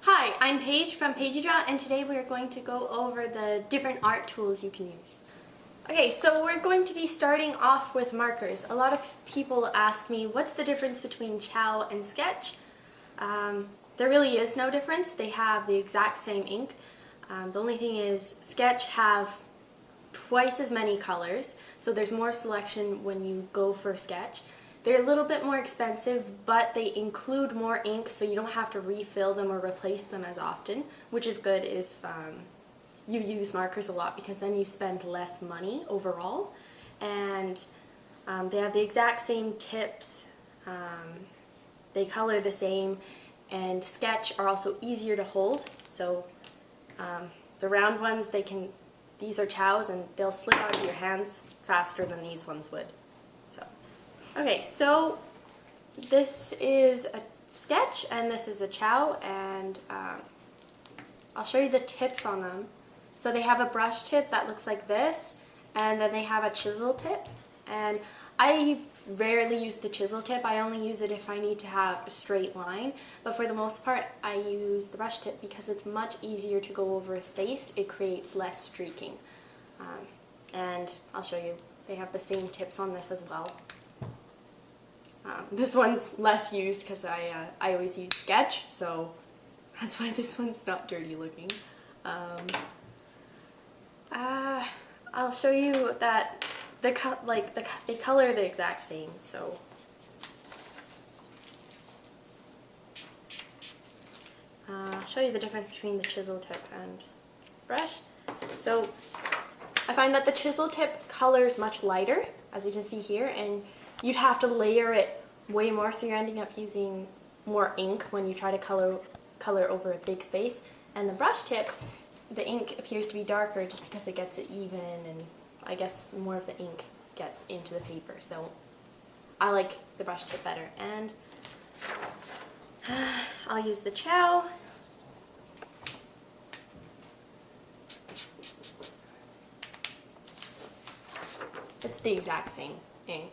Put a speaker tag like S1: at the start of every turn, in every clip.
S1: Hi, I'm Paige from PaigeDraw, and today we're going to go over the different art tools you can use. Okay, so we're going to be starting off with markers. A lot of people ask me, what's the difference between Chow and Sketch? There really is no difference. They have the exact same ink. The only thing is, Sketch have twice as many colors, so there's more selection when you go for Sketch. They're a little bit more expensive, but they include more ink, so you don't have to refill them or replace them as often, which is good if you use markers a lot, because then you spend less money overall. And they have the exact same tips, they color the same, and Sketch are also easier to hold. So the round ones, these are Chows, and they'll slip out of your hands faster than these ones would. Okay, so this is a Sketch and this is a Chow, and I'll show you the tips on them. So they have a brush tip that looks like this, and then they have a chisel tip. And I rarely use the chisel tip. I only use it if I need to have a straight line, but for the most part I use the brush tip because it's much easier to go over a space. It creates less streaking. And I'll show you, they have the same tips on this as well. This one's less used because I always use Sketch, so that's why this one's not dirty looking. I'll show you that they color the exact same. So I'll show you the difference between the chisel tip and brush. So I find that the chisel tip colors much lighter, as you can see here, and you'd have to layer it way more, so you're ending up using more ink when you try to color over a big space. And the brush tip, the ink appears to be darker just because it gets it even, and I guess more of the ink gets into the paper. So I like the brush tip better. And I'll use the Chow. It's the exact same ink.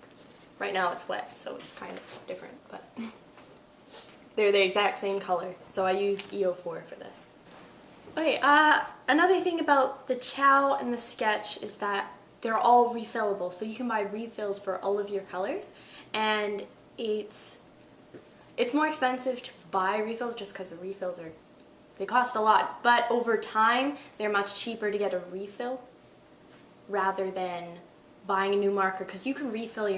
S1: Right now it's wet, so it's kind of different, but they're the exact same color, so I used EO4 for this. Okay, another thing about the Chow and the Sketch is that they're all refillable, so you can buy refills for all of your colors, and it's more expensive to buy refills just because the refills they cost a lot, but over time they're much cheaper to get a refill rather than buying a new marker, because you can refill your